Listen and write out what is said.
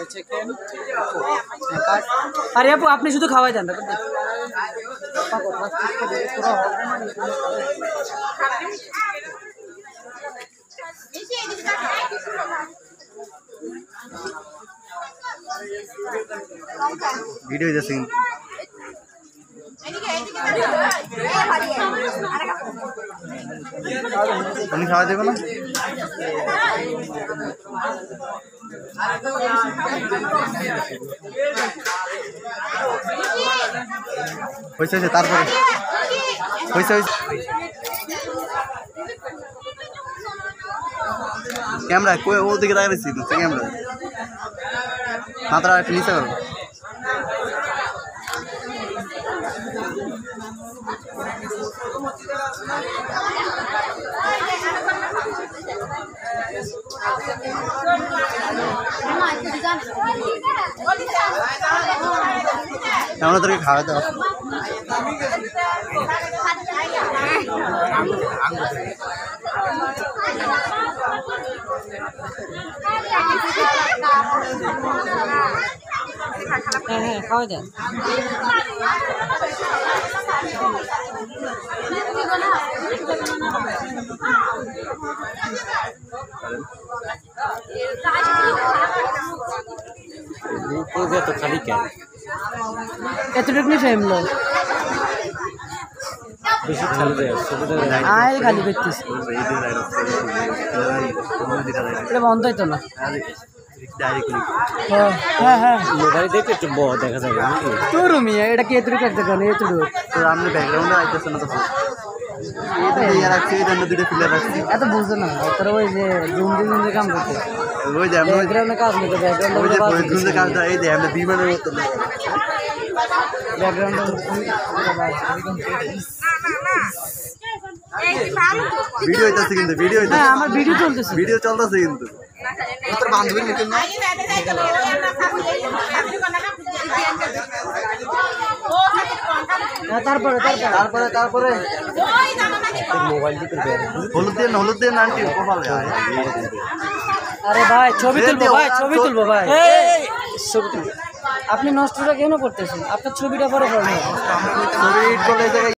chicken আরে আপু আপনি শুধু খাওয়াই দেন ভিডিও যাচ্ছে তুমি খাওয়া দেবে না হয়েছে তারপরে হয়েছে ক্যামেরা ওদিকে দাঁড়িয়েছি ক্যামেরা মাত্রা একটু নিচে করো আমরা তোকে খাওয়া দাওয়া হ্যাঁ খাওয়াই দেন তো খালি কেন এতটুকু ফ্যামিলি বেশি খালি আয় খালি করতেছি এটা বন্ধ হইতো না হ্যাঁ হ্যাঁ মোবাইল দেখে একটু দেখা যাবে নাকি তোর মিয়া এটা কি এতটুকু কাটতে কেন এতটুকু তোর আপনি ব্যাকগ্রাউন্ডে আইতেছে না তো এত বুঝতো না তোর ওই যে জুম কাম করতে ওই যে ব্যাকগ্রাউন্ডে কাজ করতে ব্যাকগ্রাউন্ডে কাজ এই যে আমরা বিমানের মতো ভিডিও হইতাছে কিন্তু ভিডিও হ্যাঁ আমার ভিডিও চলতেছে ভিডিও চলতেছে কিন্তু তোর বান্ধবী নিতেন না তারপরে তারপরে তারপরে মোবাইল দিতে হলুদ দিয়ে আন্টি কপালে আরে ভাই ছবি তুলবো ভাই ছবি তুলবো আপনি নষ্টটা কেন করতেছেন আপনার ছবিটা পরে করবেন ছবি